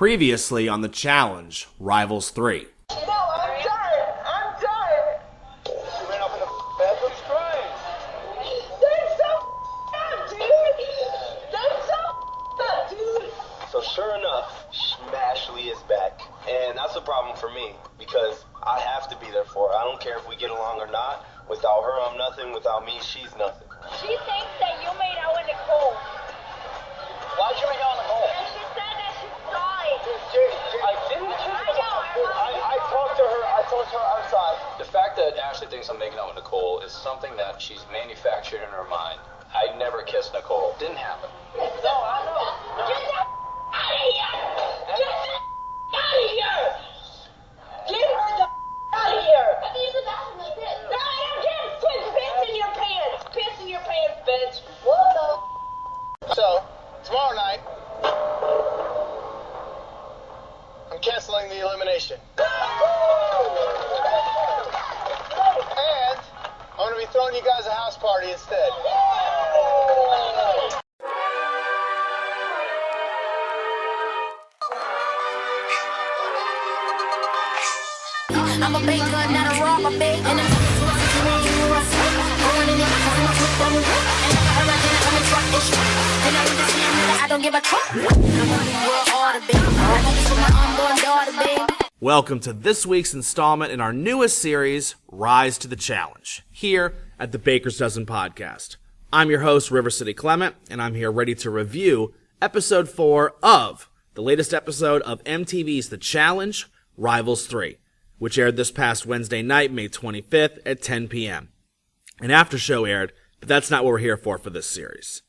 Previously on the challenge, Rivals 3. No, I'm done. She ran up in the bathroom crying. That's so up, dude. That's so up, dude. So sure enough, Smashley is back. And that's a problem for me, because I have to be there for her. I don't care if we get along or not. Without her, I'm nothing. Without me, she's nothing. She thinks that you made out with Nicole. Why'd you make out with Nicole? And she said that she saw it. I didn't. I talked to her outside. The fact that Ashley thinks I'm making out with Nicole is something that she's manufactured in her mind. I never kissed Nicole. Didn't happen. No, I know. Get the out of here. Get the out of here. Get her the out of here. I can use the bathroom like this. No, I don't care. Put piss in your pants. Piss in your pants, bitch. What the? So, tomorrow night, I'm canceling the elimination. And I'm going to be throwing you guys a house party instead. I'm a big gun, not a robber, big. And I'm going in there, I'm a flip on the road. And I'm a truck issue. And I'm just here, nigga, I don't give a fuck. I'm on the world order, big. I do this with my unborn daughter, big. Welcome to this week's installment in our newest series, Rise to the Challenge, here at the Baker's Dozen Podcast. I'm your host, RiverCity Clement, and I'm here ready to review episode 4 of the latest episode of MTV's The Challenge, Rivals 3, which aired this past Wednesday night, May 25th at 10 p.m. An after show aired, but that's not what we're here for this series.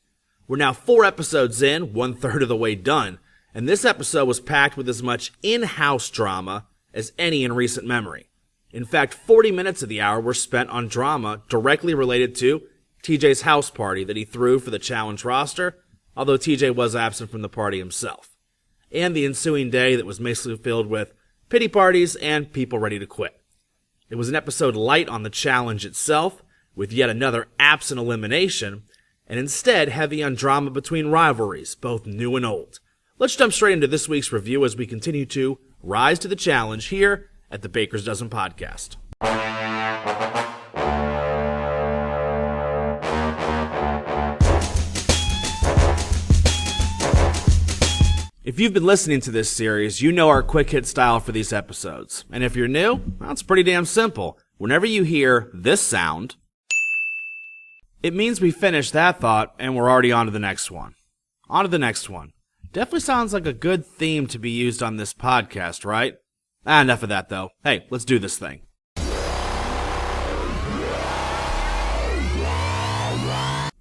We're now 4 episodes in, 1/3 of the way done, and this episode was packed with as much in-house drama as any in recent memory. In fact, 40 minutes of the hour were spent on drama directly related to TJ's house party that he threw for the challenge roster, although TJ was absent from the party himself, and the ensuing day that was mostly filled with pity parties and people ready to quit. It was an episode light on the challenge itself, with yet another absent elimination, and instead heavy on drama between rivalries, both new and old. Let's jump straight into this week's review as we continue to rise to the challenge here at the Baker's Dozen Podcast. If you've been listening to this series, you know our quick hit style for these episodes. And if you're new, well, it's pretty damn simple. Whenever you hear this sound, it means we finished that thought and we're already on to the next one. On to the next one. Definitely sounds like a good theme to be used on this podcast, right? Enough of that though. Hey, let's do this thing.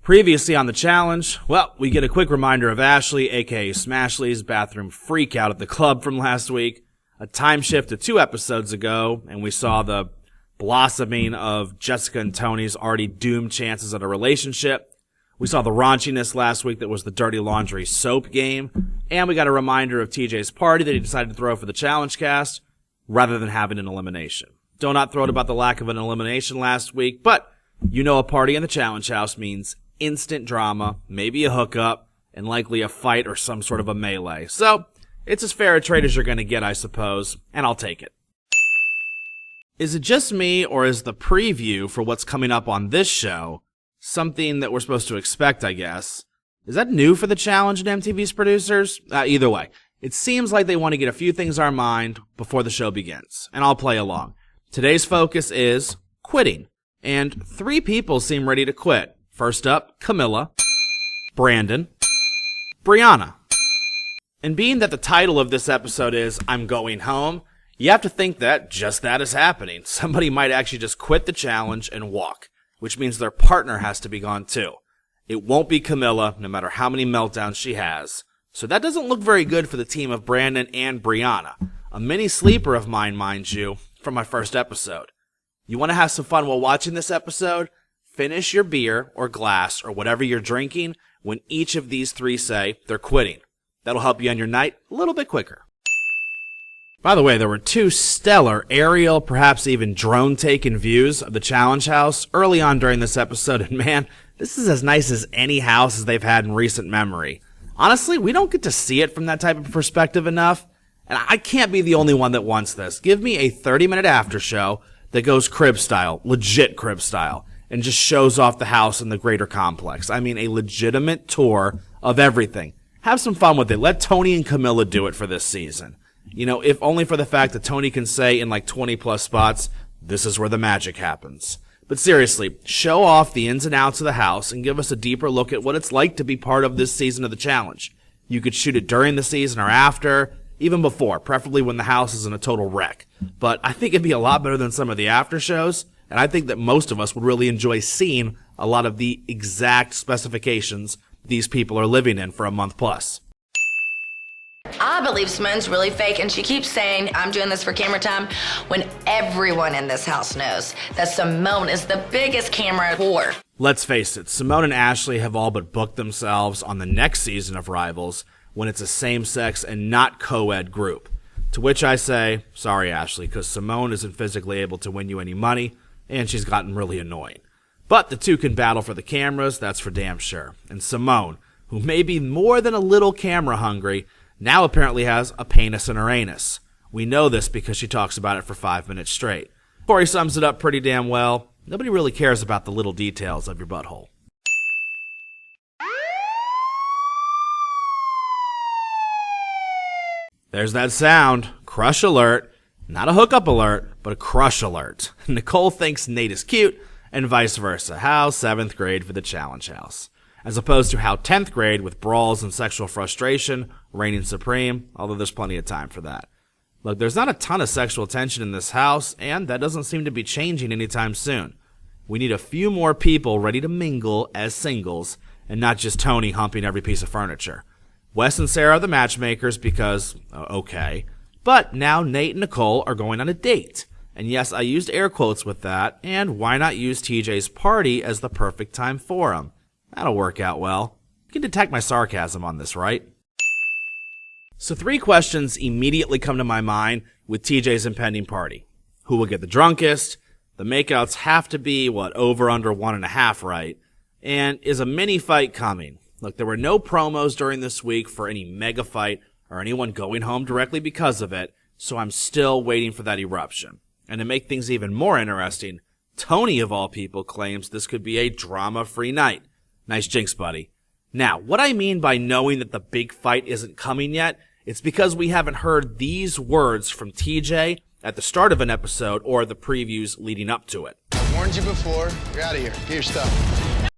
Previously on the challenge, well, we get a quick reminder of Ashley, aka Smashley's bathroom freakout at the club from last week, a time shift to 2 episodes ago, and we saw the blossoming of Jessica and Tony's already doomed chances at a relationship. We saw the raunchiness last week that was the dirty laundry soap game, and we got a reminder of TJ's party that he decided to throw for the challenge cast rather than having an elimination. Do not throw it about the lack of an elimination last week, but you know a party in the challenge house means instant drama, maybe a hookup, and likely a fight or some sort of a melee. So, it's as fair a trade as you're going to get, I suppose, and I'll take it. Is it just me, or is the preview for what's coming up on this show something that we're supposed to expect, I guess? Is that new for the challenge and MTV's producers? Either way, it seems like they want to get a few things on our mind before the show begins, and I'll play along. Today's focus is quitting, and 3 people seem ready to quit. First up, Camilla, Brandon, Brianna. And being that the title of this episode is I'm Going Home, you have to think that just that is happening. Somebody might actually just quit the challenge and walk, which means their partner has to be gone too. It won't be Camilla, no matter how many meltdowns she has. So that doesn't look very good for the team of Brandon and Brianna. A mini sleeper of mine, mind you, from my first episode. You want to have some fun while watching this episode? Finish your beer or glass or whatever you're drinking when each of these 3 say they're quitting. That'll help you end your night a little bit quicker. By the way, there were 2 stellar aerial, perhaps even drone-taken views of the challenge house early on during this episode, and man, this is as nice as any house as they've had in recent memory. Honestly, we don't get to see it from that type of perspective enough, And I can't be the only one that wants this. Give me a 30-minute after show that goes crib style, legit crib style, and just shows off the house and the greater complex. I mean, a legitimate tour of everything. Have some fun with it. Let Tony and Camilla do it for this season. You know, if only for the fact that Tony can say in like 20-plus spots, this is where the magic happens. But seriously, show off the ins and outs of the house and give us a deeper look at what it's like to be part of this season of the challenge. You could shoot it during the season or after, even before, preferably when the house is in a total wreck. But I think it'd be a lot better than some of the after shows, and I think that most of us would really enjoy seeing a lot of the exact specifications these people are living in for a month plus. I believe Simone's really fake, and she keeps saying, I'm doing this for camera time, when everyone in this house knows that Simone is the biggest camera whore. Let's face it, Simone and Ashley have all but booked themselves on the next season of Rivals when it's a same-sex and not co-ed group. To which I say, sorry Ashley, because Simone isn't physically able to win you any money, and she's gotten really annoying. But the two can battle for the cameras, that's for damn sure. And Simone, who may be more than a little camera hungry, now apparently has a penis in her anus. We know this because she talks about it for 5 minutes straight. Corey sums it up pretty damn well. Nobody really cares about the little details of your butthole. There's that sound. Crush alert. Not a hookup alert, but a crush alert. Nicole thinks Nate is cute, and vice versa. How 7th grade for the challenge house. As opposed to how 10th grade with brawls and sexual frustration reigning supreme, although there's plenty of time for that. Look, there's not a ton of sexual tension in this house, and that doesn't seem to be changing anytime soon. We need a few more people ready to mingle as singles, and not just Tony humping every piece of furniture. Wes and Sarah are the matchmakers because, okay. But now Nate and Nicole are going on a date. And yes, I used air quotes with that, and why not use TJ's party as the perfect time for them? That'll work out well. You can detect my sarcasm on this, right? So 3 questions immediately come to my mind with TJ's impending party. Who will get the drunkest? The makeouts have to be, over under 1.5, right? And is a mini fight coming? Look, there were no promos during this week for any mega fight or anyone going home directly because of it, so I'm still waiting for that eruption. And to make things even more interesting, Tony, of all people, claims this could be a drama-free night. Nice jinx, buddy. Now, what I mean by knowing that the big fight isn't coming yet, it's because we haven't heard these words from TJ at the start of an episode or the previews leading up to it. I warned you before. You're out of here. Get your stuff.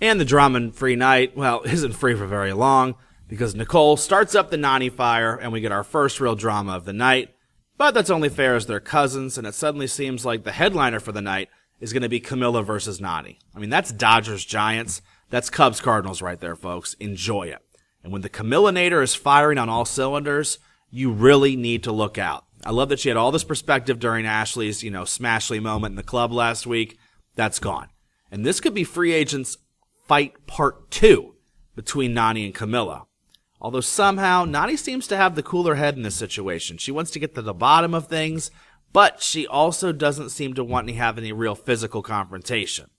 And the drama-free night, isn't free for very long, because Nicole starts up the Nani fire and we get our first real drama of the night. But that's only fair as they're cousins, and it suddenly seems like the headliner for the night is going to be Camilla versus Nani. I mean, that's Dodgers-Giants. That's Cubs-Cardinals right there, folks. Enjoy it. And when the Camilla-nator is firing on all cylinders, you really need to look out. I love that she had all this perspective during Ashley's, Smashly moment in the club last week. That's gone. And this could be free agents fight part 2 between Nani and Camilla. Although somehow, Nani seems to have the cooler head in this situation. She wants to get to the bottom of things, but she also doesn't seem to want to have any real physical confrontation.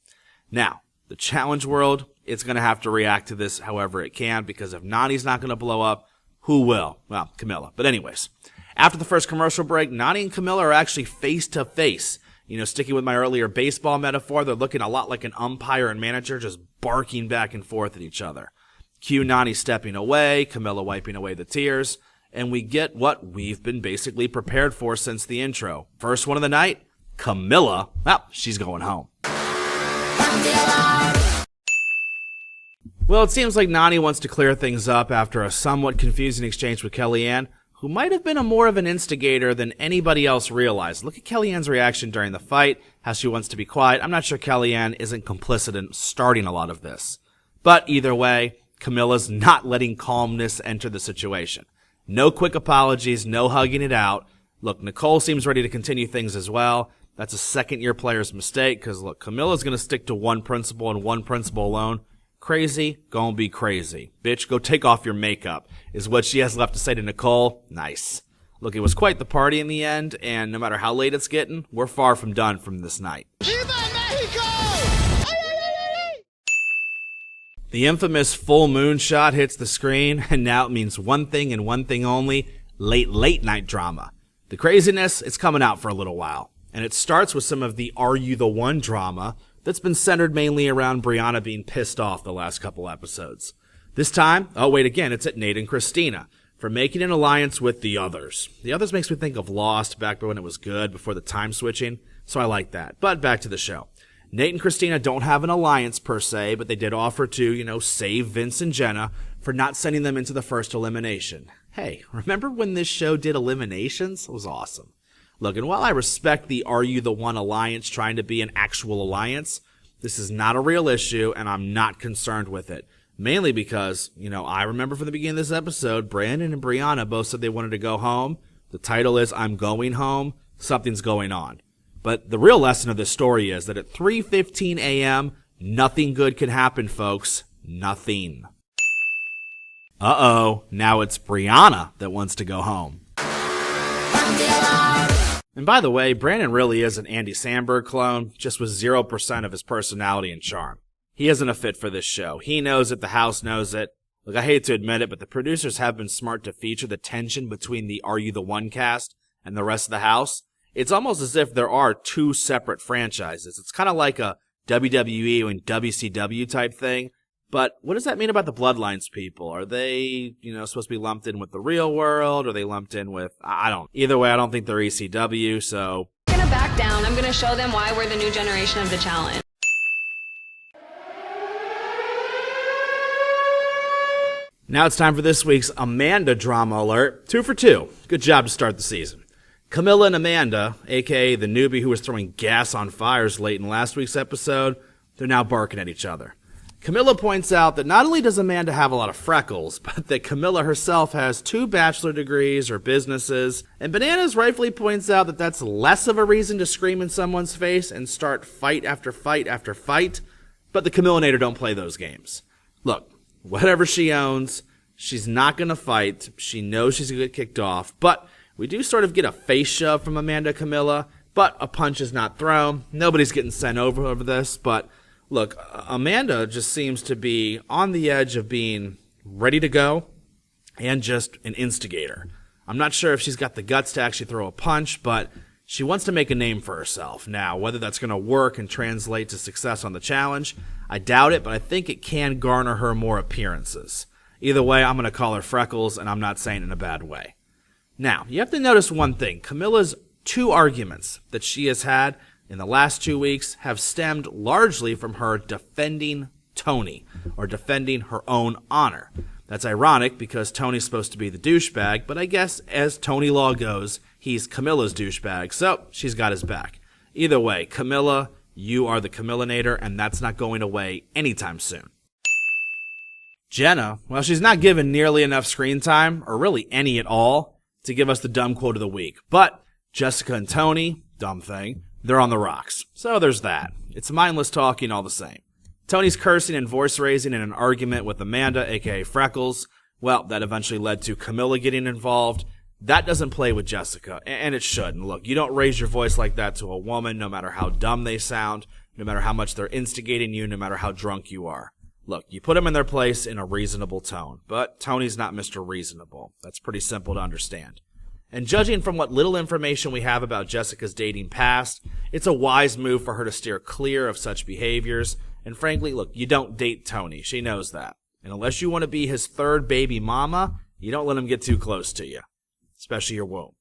Now, the challenge world, it's going to have to react to this however it can, because if Nani's not going to blow up, who will? Well, Camilla. But anyways, after the first commercial break, Nani and Camilla are actually face to face. Sticking with my earlier baseball metaphor, they're looking a lot like an umpire and manager, just barking back and forth at each other. Cue Nani stepping away, Camilla wiping away the tears, and we get what we've been basically prepared for since the intro. First one of the night, Camilla, she's going home. Well, it seems like Nani wants to clear things up after a somewhat confusing exchange with Kellyanne, who might have been more of an instigator than anybody else realized. Look at Kellyanne's reaction during the fight, how she wants to be quiet. I'm not sure Kellyanne isn't complicit in starting a lot of this. But either way, Camilla's not letting calmness enter the situation. No quick apologies, no hugging it out. Look, Nicole seems ready to continue things as well. That's a second-year player's mistake, because look, Camilla's going to stick to one principle and one principle alone. Crazy, gonna be crazy. Bitch, go take off your makeup, is what she has left to say to Nicole. Nice. Look, it was quite the party in the end, and no matter how late it's getting, we're far from done from this night. The infamous full moon shot hits the screen, and now it means one thing and one thing only: late night drama. The craziness, it's coming out for a little while, and it starts with some of the Are You the One drama that's been centered mainly around Brianna being pissed off the last couple episodes. This time, it's at Nate and Christina for making an alliance with the Others. The Others makes me think of Lost back when it was good, before the time switching, so I like that. But back to the show. Nate and Christina don't have an alliance per se, but they did offer to, save Vince and Jenna for not sending them into the first elimination. Hey, remember when this show did eliminations? It was awesome. Look, and while I respect the Are You the One alliance trying to be an actual alliance, this is not a real issue, and I'm not concerned with it. Mainly because, I remember from the beginning of this episode, Brandon and Brianna both said they wanted to go home. The title is I'm Going Home. Something's going on. But the real lesson of this story is that at 3:15 a.m., nothing good can happen, folks. Nothing. Now it's Brianna that wants to go home. And by the way, Brandon really is an Andy Samberg clone, just with 0% of his personality and charm. He isn't a fit for this show. He knows it, the house knows it. Look, I hate to admit it, but the producers have been smart to feature the tension between the Are You the One cast and the rest of the house. It's almost as if there are two separate franchises. It's kind of like a WWE and WCW type thing. But what does that mean about the Bloodlines people? Are they, supposed to be lumped in with the real world? Are they lumped in with, Either way, I don't think they're ECW, so. I'm gonna back down. I'm gonna show them why we're the new generation of the challenge. Now it's time for this week's Amanda drama alert. 2 for 2. Good job to start the season. Camilla and Amanda, aka the newbie who was throwing gas on fires late in last week's episode, they're now barking at each other. Camilla points out that not only does Amanda have a lot of freckles, but that Camilla herself has 2 bachelor degrees or businesses, and Bananas rightfully points out that that's less of a reason to scream in someone's face and start fight after fight after fight, but the Camillinator don't play those games. Look, whatever she owns, she's not gonna fight, she knows she's gonna get kicked off, but we do sort of get a face shove from Amanda Camilla, but a punch is not thrown. Nobody's getting sent over this, but look, Amanda just seems to be on the edge of being ready to go and just an instigator. I'm not sure if she's got the guts to actually throw a punch, but she wants to make a name for herself. Now, whether that's going to work and translate to success on the challenge, I doubt it, but I think it can garner her more appearances. Either way, I'm going to call her Freckles, and I'm not saying it in a bad way. Now, you have to notice one thing. Camilla's 2 arguments that she has had in the last 2 weeks have stemmed largely from her defending Tony, or defending her own honor. That's ironic because Tony's supposed to be the douchebag, but I guess as Tony law goes, he's Camilla's douchebag, so she's got his back. Either way, Camilla, you are the Camillinator, and that's not going away anytime soon. Jenna, well, she's not given nearly enough screen time, or really any at all, to give us the dumb quote of the week. But Jessica and Tony, dumb thing, they're on the rocks. So there's that. It's mindless talking all the same. Tony's cursing and voice raising in an argument with Amanda, aka Freckles. Well, that eventually led to Camilla getting involved. That doesn't play with Jessica, and it shouldn't. Look, you don't raise your voice like that to a woman, no matter how dumb they sound, no matter how much they're instigating you, no matter how drunk you are. Look, you put them in their place in a reasonable tone, but Tony's not Mr. Reasonable. That's pretty simple to understand. And judging from what little information we have about Jessica's dating past, it's a wise move for her to steer clear of such behaviors. And frankly, look, you don't date Tony. She knows that. And unless you want to be his 3rd baby mama, you don't let him get too close to you, especially your womb.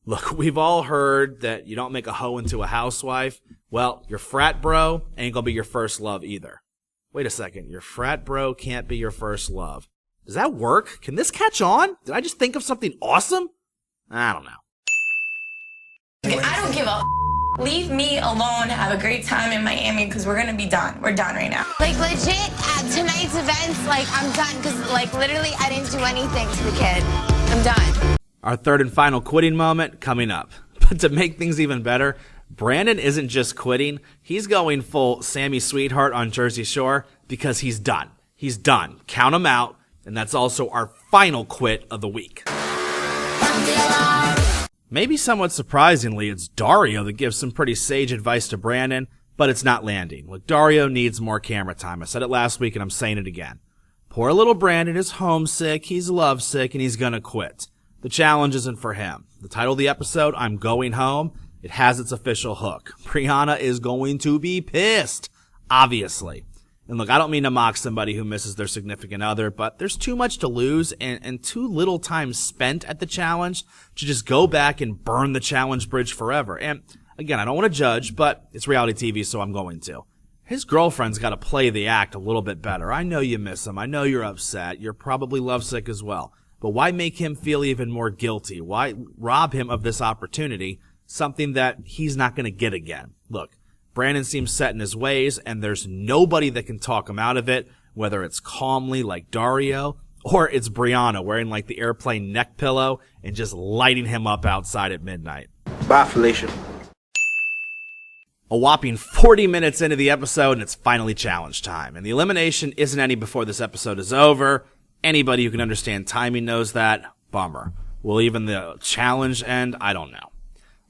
Look, we've all heard that you don't make a hoe into a housewife. Well, your frat bro ain't gonna be your first love either. Wait a second, your frat bro can't be your first love. Does that work? Can this catch on? Did I just think of something awesome? I don't know. I don't give a leave me alone. Have a great time in Miami because we're gonna be done. We're done right now. Like legit at tonight's events, like I'm done because like literally I didn't do anything to the kid. I'm done. Our 3rd and final quitting moment coming up. But to make things even better, Brandon isn't just quitting, he's going full Sammy Sweetheart on Jersey Shore because he's done. He's done. Count him out. And that's also our final quit of the week. Maybe somewhat surprisingly, it's Dario that gives some pretty sage advice to Brandon, but it's not landing. Look, Dario needs more camera time. I said it last week and I'm saying it again. Poor little Brandon is homesick, he's lovesick, and he's gonna quit. The challenge isn't for him. The title of the episode, I'm Going Home, it has its official hook. Brianna is going to be pissed, obviously. And look, I don't mean to mock somebody who misses their significant other, but there's too much to lose and too little time spent at the challenge to just go back and burn the challenge bridge forever. And again, I don't want to judge, but it's reality TV, so I'm going to. His girlfriend's got to play the act a little bit better. I know you miss him. I know you're upset. You're probably lovesick as well. But why make him feel even more guilty? Why rob him of this opportunity, something that he's not going to get again? Look, Brandon seems set in his ways, and there's nobody that can talk him out of it, whether it's calmly like Dario, or it's Brianna wearing like the airplane neck pillow and just lighting him up outside at midnight. Bye, Felicia. A whopping 40 minutes into the episode, and it's finally challenge time. And the elimination isn't any before this episode is over. Anybody who can understand timing knows that. Bummer. Will even the challenge end? I don't know.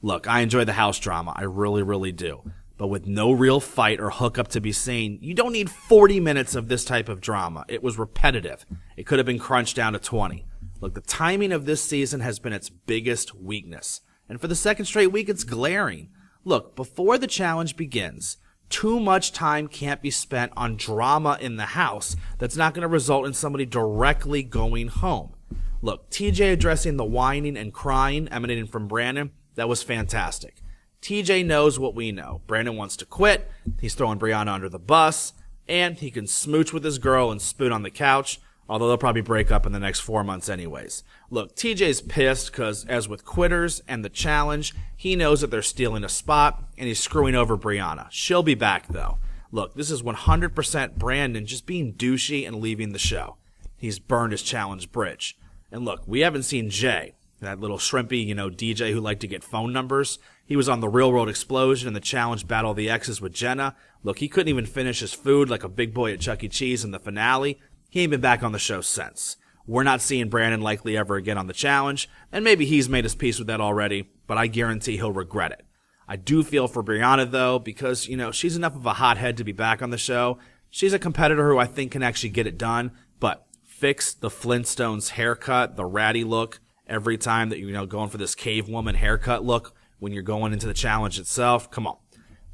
Look, I enjoy the house drama. I really, really do. But with no real fight or hookup to be seen, you don't need 40 minutes of this type of drama. It was repetitive. It could have been crunched down to 20. Look, the timing of this season has been its biggest weakness. And for the second straight week, it's glaring. Look, before the challenge begins, too much time can't be spent on drama in the house that's not going to result in somebody directly going home. Look, TJ addressing the whining and crying emanating from Brandon, that was fantastic. TJ knows what we know. Brandon wants to quit, he's throwing Brianna under the bus, and he can smooch with his girl and spoon on the couch, although they'll probably break up in the next 4 months anyways. Look, TJ's pissed because, as with quitters and the challenge, he knows that they're stealing a spot, and he's screwing over Brianna. She'll be back, though. Look, this is 100% Brandon just being douchey and leaving the show. He's burned his challenge bridge. And look, we haven't seen Jay, that little shrimpy, DJ who liked to get phone numbers. He was on the Real World Explosion and the challenge Battle of the Exes with Jenna. Look, he couldn't even finish his food like a big boy at Chuck E. Cheese in the finale. He ain't been back on the show since. We're not seeing Brandon likely ever again on the challenge, and maybe he's made his peace with that already, but I guarantee he'll regret it. I do feel for Brianna, though, because, she's enough of a hothead to be back on the show. She's a competitor who I think can actually get it done, but fix the Flintstones haircut, the ratty look, every time that you're going for this cave woman haircut look when you're going into the challenge itself. Come on.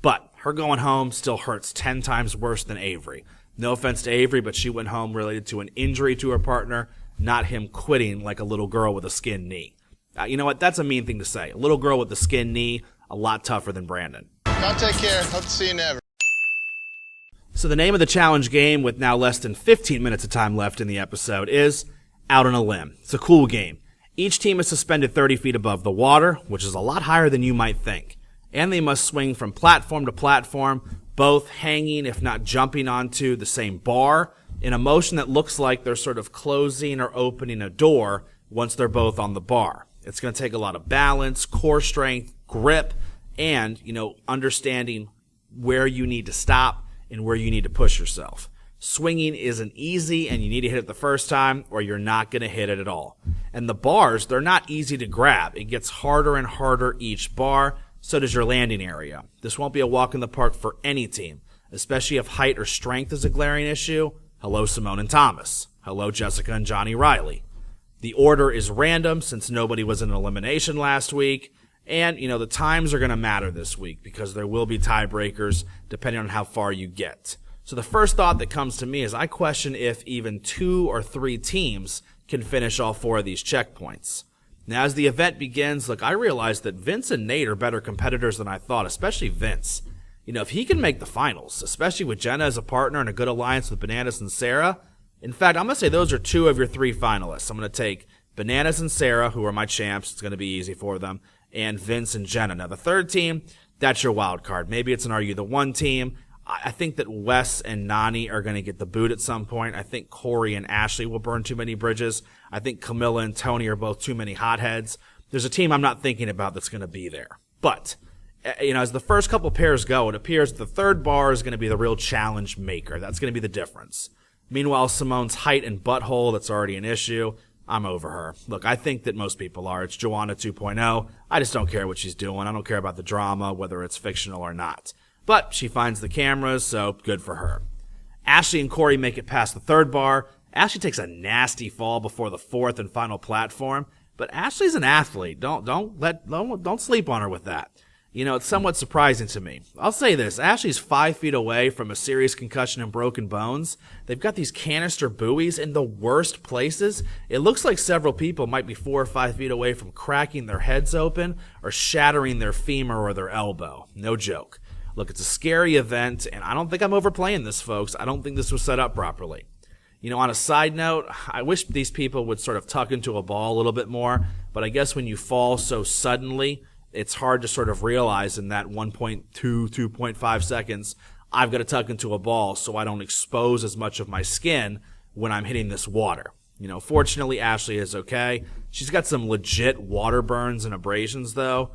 But her going home still hurts 10 times worse than Avery. No offense to Avery, but she went home related to an injury to her partner, not him quitting like a little girl with a skinned knee. You know what? That's a mean thing to say. A little girl with a skinned knee, a lot tougher than Brandon. I'll take care. Hope to see you never. So the name of the challenge game, with now less than 15 minutes of time left in the episode, is Out on a Limb. It's a cool game. Each team is suspended 30 feet above the water, which is a lot higher than you might think. And they must swing from platform to platform, both hanging, if not jumping onto the same bar, in a motion that looks like they're sort of closing or opening a door once they're both on the bar. It's going to take a lot of balance, core strength, grip, and, understanding where you need to stop and where you need to push yourself. Swinging isn't easy, and you need to hit it the first time, or you're not going to hit it at all. And the bars, they're not easy to grab. It gets harder and harder each bar, so does your landing area. This won't be a walk in the park for any team, especially if height or strength is a glaring issue. Hello, Simone and Thomas. Hello, Jessica and Johnny Riley. The order is random since nobody was in elimination last week. And, the times are going to matter this week because there will be tiebreakers depending on how far you get. So the first thought that comes to me is I question if even 2 or 3 teams can finish all 4 of these checkpoints. Now, as the event begins, I realize that Vince and Nate are better competitors than I thought, especially Vince. If he can make the finals, especially with Jenna as a partner and a good alliance with Bananas and Sarah. In fact, I'm going to say those are 2 of your 3 finalists. I'm going to take Bananas and Sarah, who are my champs. It's going to be easy for them. And Vince and Jenna. Now, the third team, that's your wild card. Maybe it's an Are You the One team. I think that Wes and Nani are going to get the boot at some point. I think Corey and Ashley will burn too many bridges. I think Camilla and Tony are both too many hotheads. There's a team I'm not thinking about that's going to be there. But, as the first couple pairs go, it appears the third bar is going to be the real challenge maker. That's going to be the difference. Meanwhile, Simone's height and butthole, that's already an issue. I'm over her. Look, I think that most people are. It's Joanna 2.0. I just don't care what she's doing. I don't care about the drama, whether it's fictional or not. But she finds the cameras, so good for her. Ashley and Corey make it past the third bar. Ashley takes a nasty fall before the fourth and final platform, but Ashley's an athlete. Don't sleep on her with that. It's somewhat surprising to me. I'll say this, Ashley's 5 feet away from a serious concussion and broken bones. They've got these canister buoys in the worst places. It looks like several people might be 4 or 5 feet away from cracking their heads open or shattering their femur or their elbow. No joke. Look, it's a scary event, and I don't think I'm overplaying this, folks. I don't think this was set up properly. On a side note, I wish these people would sort of tuck into a ball a little bit more, but I guess when you fall so suddenly, it's hard to sort of realize in that 1.2, 2.5 seconds, I've got to tuck into a ball so I don't expose as much of my skin when I'm hitting this water. Fortunately, Ashley is okay. She's got some legit water burns and abrasions, though.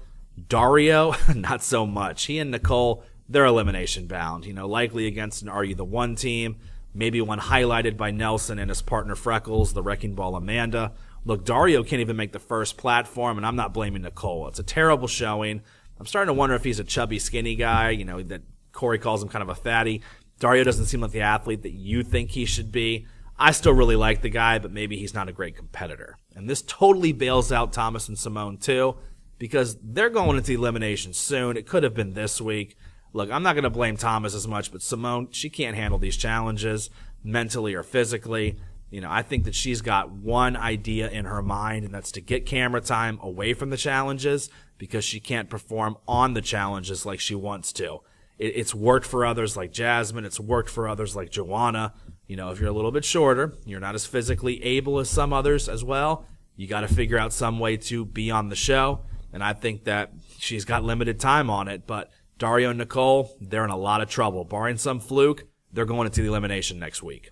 Dario, not so much. He and Nicole, they're elimination bound, likely against an Are You the One team, maybe one highlighted by Nelson and his partner Freckles, the Wrecking Ball Amanda. Look, Dario can't even make the first platform, and I'm not blaming Nicole. It's a terrible showing. I'm starting to wonder if he's a chubby, skinny guy, that Corey calls him kind of a fatty. Dario doesn't seem like the athlete that you think he should be. I still really like the guy, but maybe he's not a great competitor. And this totally bails out Thomas and Simone, too, because they're going into elimination soon. It could have been this week. Look, I'm not going to blame Thomas as much, but Simone, she can't handle these challenges mentally or physically. I think that she's got one idea in her mind, and that's to get camera time away from the challenges because she can't perform on the challenges like she wants to. It's worked for others like Jasmine. It's worked for others like Joanna. If you're a little bit shorter, you're not as physically able as some others as well. You got to figure out some way to be on the show, and I think that she's got limited time on it, but Dario and Nicole, they're in a lot of trouble. Barring some fluke, they're going into the elimination next week.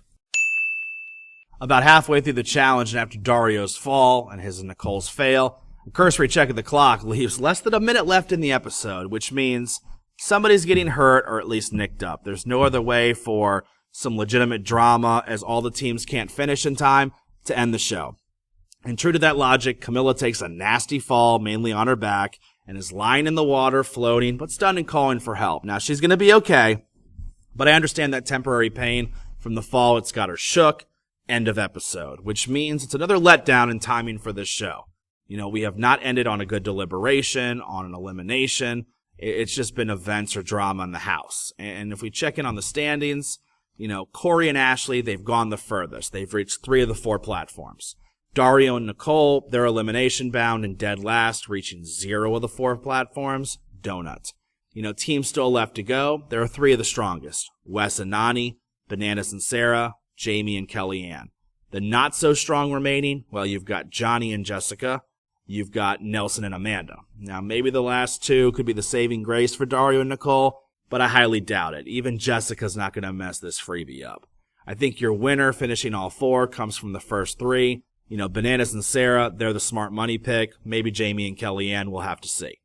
About halfway through the challenge and after Dario's fall and his and Nicole's fail, a cursory check of the clock leaves less than a minute left in the episode, which means somebody's getting hurt or at least nicked up. There's no other way for some legitimate drama as all the teams can't finish in time to end the show. And true to that logic, Camilla takes a nasty fall, mainly on her back, and is lying in the water, floating, but stunned and calling for help. Now, she's going to be okay, but I understand that temporary pain from the fall. It's got her shook. End of episode, which means it's another letdown in timing for this show. We have not ended on a good deliberation, on an elimination. It's just been events or drama in the house. And if we check in on the standings, Corey and Ashley, they've gone the furthest. They've reached 3 of the 4 platforms. Dario and Nicole, they're elimination bound and dead last, reaching 0 of the 4 platforms. Donut. Teams still left to go. There are 3 of the strongest. Wes and Nani, Bananas and Sarah, Jamie and Kellyanne. The not so strong remaining, well, you've got Johnny and Jessica. You've got Nelson and Amanda. Now, maybe the last 2 could be the saving grace for Dario and Nicole, but I highly doubt it. Even Jessica's not going to mess this freebie up. I think your winner finishing all 4 comes from the first 3. Bananas and Sarah, they're the smart money pick. Maybe Jamie and Kellyanne, we'll have to see.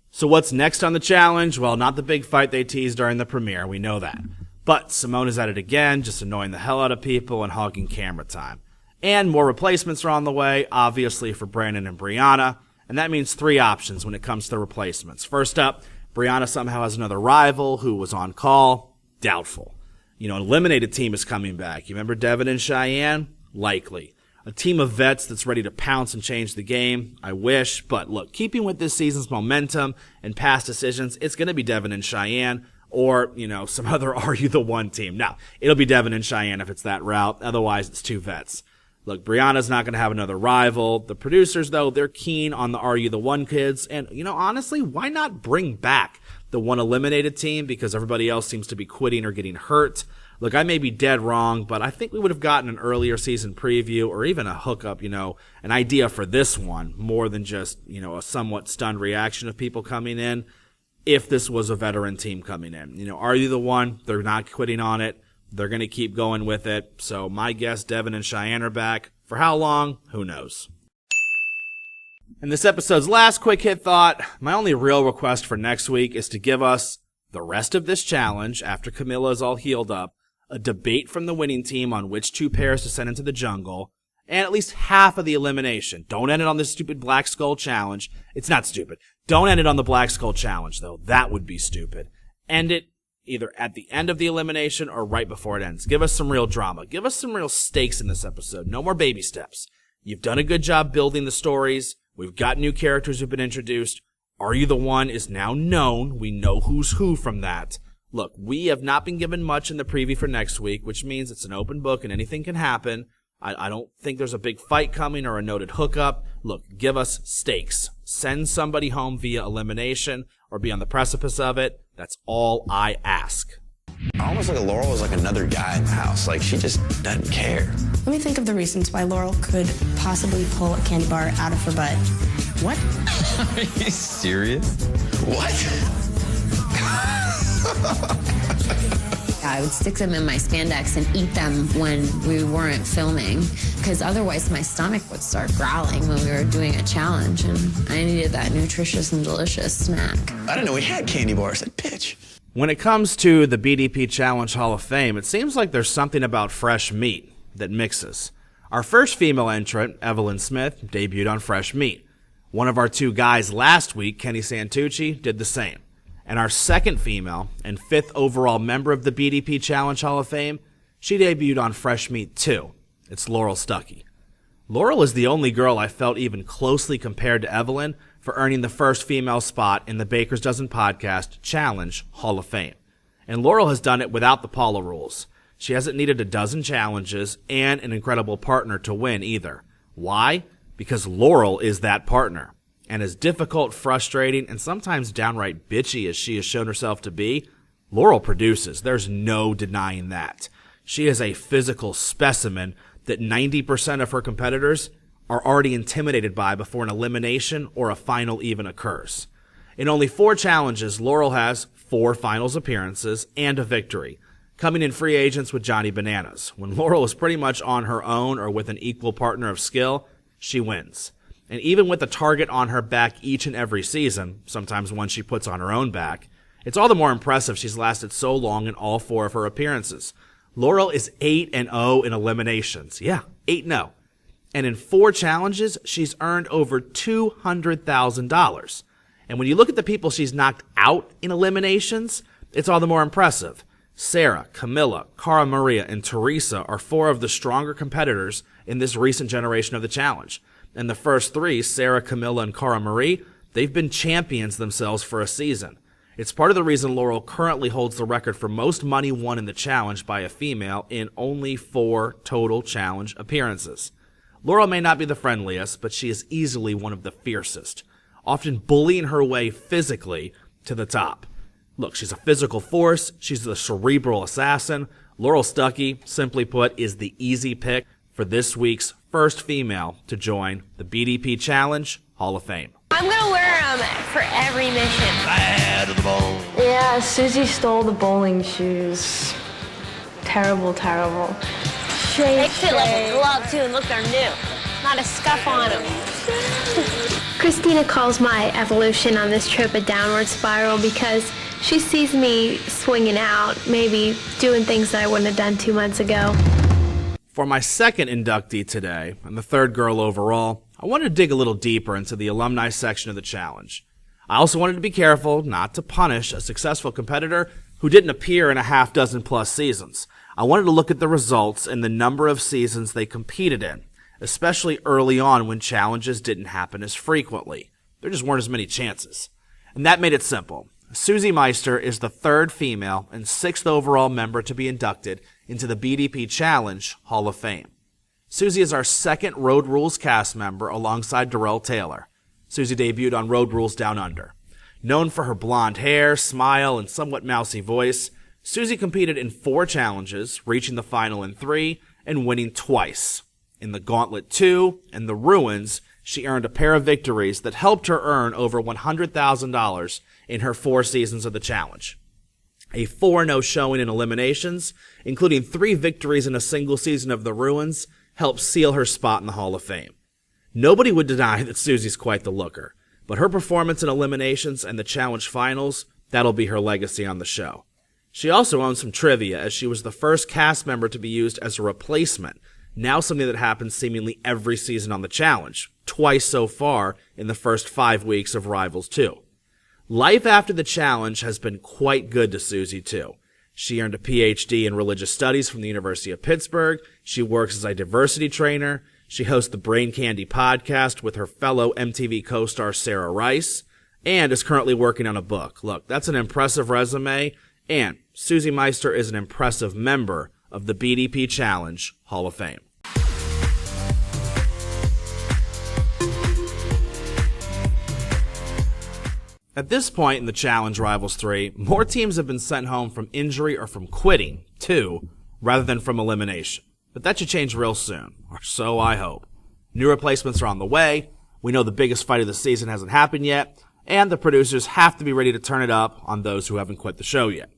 So what's next on the challenge? Well, not the big fight they teased during the premiere. We know that. But Simone is at it again, just annoying the hell out of people and hogging camera time. And more replacements are on the way, obviously for Brandon and Brianna. And that means 3 options when it comes to the replacements. First up, Brianna somehow has another rival who was on call. Doubtful. An eliminated team is coming back. You remember Devin and Cheyenne? Likely. A team of vets that's ready to pounce and change the game? I wish. But look, keeping with this season's momentum and past decisions, it's going to be Devin and Cheyenne. Or, some other Are You the One team. No, it'll be Devin and Cheyenne if it's that route. Otherwise, it's 2 vets. Look, Brianna's not going to have another rival. The producers, though, they're keen on the Are You the One kids. And, honestly, why not bring back the one eliminated team? Because everybody else seems to be quitting or getting hurt. Look, I may be dead wrong, but I think we would have gotten an earlier season preview or even a hookup, an idea for this one more than just, a somewhat stunned reaction of people coming in. If this was a veteran team coming in. Are You the One? They're not quitting on it. They're going to keep going with it. So my guess, Devin and Cheyenne are back. For how long? Who knows? And this episode's last quick hit thought, my only real request for next week is to give us the rest of this challenge, after Camilla is all healed up, a debate from the winning team on which 2 pairs to send into the jungle, and at least half of the elimination. Don't end it on this stupid Black Skull Challenge. It's not stupid. Don't end it on the Black Skull Challenge, though. That would be stupid. End it either at the end of the elimination or right before it ends. Give us some real drama. Give us some real stakes in this episode. No more baby steps. You've done a good job building the stories. We've got new characters who've been introduced. Are You the One is now known. We know who's who from that. Look, we have not been given much in the preview for next week, which means it's an open book and anything can happen. I don't think there's a big fight coming or a noted hookup. Look, give us stakes. Send somebody home via elimination or be on the precipice of it. That's all I ask. I almost look at Laurel as like another guy in the house. Like, she just doesn't care. Let me think of the reasons why Laurel could possibly pull a candy bar out of her butt. What? Are you serious? What? I would stick them in my spandex and eat them when we weren't filming, because otherwise my stomach would start growling when we were doing a challenge, and I needed that nutritious and delicious snack. I didn't know we had candy bars. That bitch. When it comes to the BDP Challenge Hall of Fame, it seems like there's something about fresh meat that mixes. Our first female entrant, Evelyn Smith, debuted on Fresh Meat. One of our two guys last week, Kenny Santucci, did the same. And our second female and fifth overall member of the BDP Challenge Hall of Fame, she debuted on Fresh Meat too. It's Laurel Stuckey. Laurel is the only girl I felt even closely compared to Evelyn for earning the first female spot in the Baker's Dozen Podcast Challenge Hall of Fame. And Laurel has done it without the Paula rules. She hasn't needed a dozen challenges and an incredible partner to win either. Why? Because Laurel is that partner. And as difficult, frustrating, and sometimes downright bitchy as she has shown herself to be, Laurel produces. There's no denying that. She is a physical specimen that 90% of her competitors are already intimidated by before an elimination or a final even occurs. In only 4 challenges, Laurel has 4 finals appearances and a victory, coming in free agents with Johnny Bananas. When Laurel is pretty much on her own or with an equal partner of skill, she wins. And even with a target on her back each and every season, sometimes one she puts on her own back, it's all the more impressive she's lasted so long in all 4 of her appearances. Laurel is 8-0 in eliminations. Yeah, 8-0. And in 4 challenges, she's earned over $200,000. And when you look at the people she's knocked out in eliminations, it's all the more impressive. Sarah, Camilla, Cara Maria, and Teresa are 4 of the stronger competitors in this recent generation of the challenge. And the first 3, Sarah, Camilla, and Cara Marie, they've been champions themselves for a season. It's part of the reason Laurel currently holds the record for most money won in the challenge by a female in only 4 total challenge appearances. Laurel may not be the friendliest, but she is easily one of the fiercest, often bullying her way physically to the top. Look, she's a physical force. She's the cerebral assassin. Laurel Stuckey, simply put, is the easy pick for this week's first female to join the BDP Challenge Hall of Fame. I'm gonna wear them for every mission. Bad to the bone. Yeah, Susie stole the bowling shoes. Terrible, terrible. They fit like a glove too, and look, they're new. Not a scuff on them. Christina calls my evolution on this trip a downward spiral because she sees me swinging out, maybe doing things that I wouldn't have done 2 months ago. For my second inductee today, and the third girl overall, I wanted to dig a little deeper into the alumni section of the challenge. I also wanted to be careful not to punish a successful competitor who didn't appear in a half dozen plus seasons. I wanted to look at the results and the number of seasons they competed in, especially early on when challenges didn't happen as frequently. There just weren't as many chances. And that made it simple. Susie Meister is the 3rd female and 6th overall member to be inducted into the BDP Challenge Hall of Fame. Susie is our 2nd Road Rules cast member alongside Darrell Taylor. Susie debuted on Road Rules Down Under. Known for her blonde hair, smile, and somewhat mousy voice, Susie competed in 4 challenges, reaching the final in 3 and winning twice. In the Gauntlet 2 and the Ruins, she earned a pair of victories that helped her earn over $100,000 in her 4 seasons of the challenge. A 4-0 showing in eliminations, including 3 victories in a single season of the Ruins, helped seal her spot in the Hall of Fame. Nobody would deny that Susie's quite the looker, but her performance in eliminations and the challenge finals, that'll be her legacy on the show. She also owns some trivia, as she was the first cast member to be used as a replacement now something that happens seemingly every season on the challenge, twice so far in the first 5 weeks of Rivals 2. Life after the challenge has been quite good to Susie, too. She earned a PhD in religious studies from the University of Pittsburgh. She works as a diversity trainer. She hosts the Brain Candy podcast with her fellow MTV co-star Sarah Rice, and is currently working on a book. Look, that's an impressive resume, and Susie Meister is an impressive member of the BDP Challenge Hall of Fame. At this point in the Challenge Rivals 3, more teams have been sent home from injury or from quitting, too, rather than from elimination. But that should change real soon, or so I hope. New replacements are on the way, we know the biggest fight of the season hasn't happened yet, and the producers have to be ready to turn it up on those who haven't quit the show yet.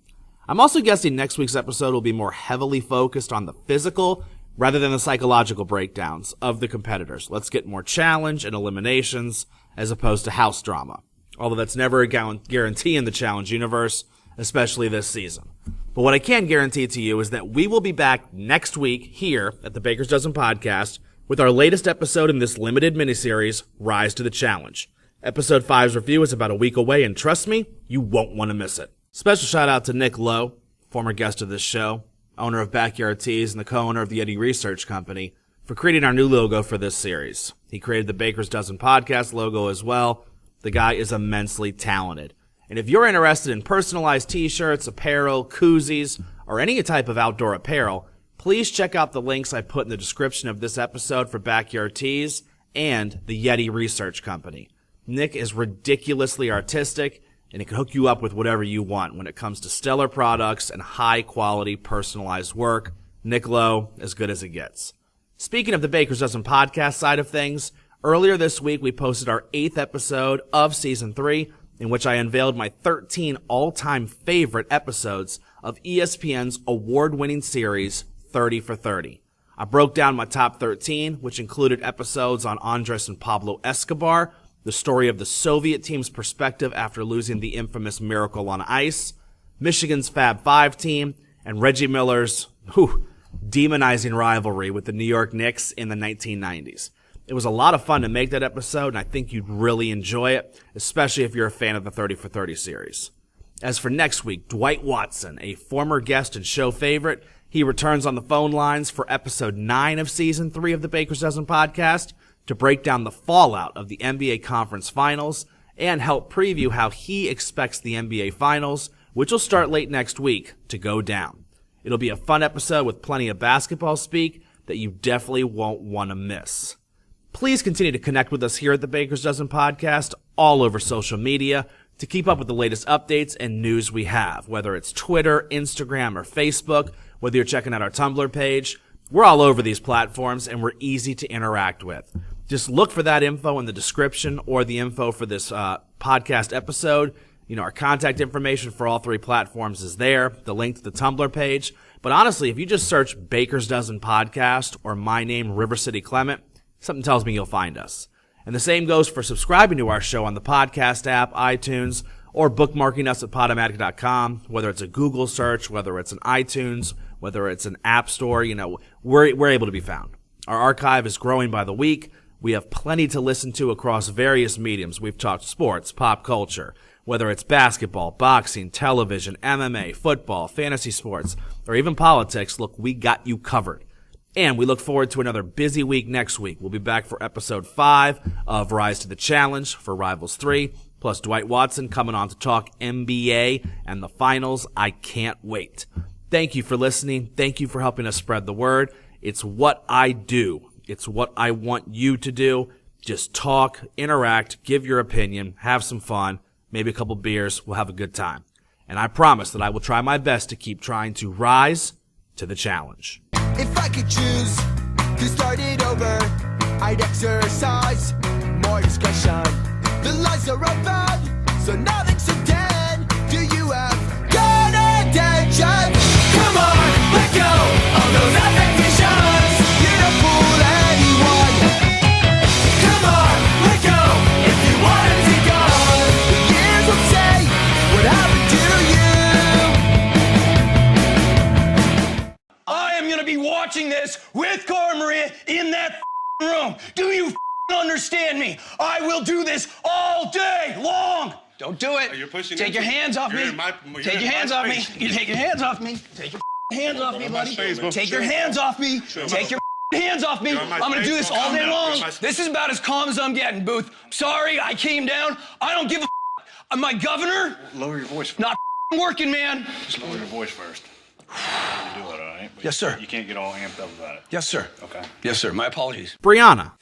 I'm also guessing next week's episode will be more heavily focused on the physical rather than the psychological breakdowns of the competitors. Let's get more challenge and eliminations as opposed to house drama. Although that's never a guarantee in the challenge universe, especially this season. But what I can guarantee to you is that we will be back next week here at the Baker's Dozen Podcast with our latest episode in this limited miniseries, Rise to the Challenge. Episode 5's review is about a week away, and trust me, you won't want to miss it. Special shout out to Nick Lowe, former guest of this show, owner of Backyard Tees and the co-owner of the Yeti Research Company, for creating our new logo for this series. He created the Baker's Dozen Podcast logo as well. The guy is immensely talented. And if you're interested in personalized t-shirts, apparel, koozies, or any type of outdoor apparel, please check out the links I put in the description of this episode for Backyard Tees and the Yeti Research Company. Nick is ridiculously artistic, and it can hook you up with whatever you want when it comes to stellar products and high-quality personalized work. Nick Lowe, as good as it gets. Speaking of the Baker's Dozen podcast side of things, earlier this week we posted our 8th episode of Season 3, in which I unveiled my 13 all-time favorite episodes of ESPN's award-winning series, 30 for 30. I broke down my top 13, which included episodes on Andres and Pablo Escobar, the story of the Soviet team's perspective after losing the infamous Miracle on Ice, Michigan's Fab Five team, and Reggie Miller's demonizing rivalry with the New York Knicks in the 1990s. It was a lot of fun to make that episode, and I think you'd really enjoy it, especially if you're a fan of the 30 for 30 series. As for next week, Dwight Watson, a former guest and show favorite, he returns on the phone lines for episode 9 of Season 3 of the Baker's Dozen Podcast to break down the fallout of the NBA Conference Finals and help preview how he expects the NBA Finals, which will start late next week, to go down. It'll be a fun episode with plenty of basketball speak that you definitely won't want to miss. Please continue to connect with us here at the Baker's Dozen Podcast all over social media to keep up with the latest updates and news we have, whether it's Twitter, Instagram, or Facebook, whether you're checking out our Tumblr page. We're all over these platforms, and we're easy to interact with. Just look for that info in the description or the info for this podcast episode. You know, our contact information for all 3 platforms is there, the link to the Tumblr page. But honestly, if you just search Baker's Dozen Podcast or my name, RiverCity Clement, something tells me you'll find us. And the same goes for subscribing to our show on the podcast app, iTunes, or bookmarking us at Podomatic.com, whether it's a Google search, whether it's an iTunes, whether it's an app store, you know, we're able to be found. Our archive is growing by the week. We have plenty to listen to across various mediums. We've talked sports, pop culture, whether it's basketball, boxing, television, MMA, football, fantasy sports, or even politics. Look, we got you covered. And we look forward to another busy week next week. We'll be back for episode 5 of Rise to the Challenge for Rivals 3, plus Dwight Watson coming on to talk NBA and the finals. I can't wait. Thank you for listening. Thank you for helping us spread the word. It's what I do. It's what I want you to do. Just talk, interact, give your opinion, have some fun, maybe a couple beers. We'll have a good time. And I promise that I will try my best to keep trying to rise to the challenge. If I could choose to start it over, I'd exercise more discretion. The lies are open, so nothing's so dead. Do you have good intentions? Come on, let go of those affectations. You don't fool anyone. Come on, let go if you want it to go. The years will say what happened to you. I am going to be watching this with Corey Marie. I will do this all day long. Don't do it. You're pushing. Take your hands off me. Take your hands off me. You take your hands off me. Take your hands off me, buddy. Take your hands off me. Take your hands off me. I'm gonna do this all day long. This is about as calm as I'm getting, Booth. Sorry, I came down. I don't give a I'm my governor. Lower your voice first. Not working, man. Just lower your voice first. You do it, all right? But yes, sir. You can't get all amped up about it. Yes, sir. Okay. Yes, sir. My apologies. Brianna,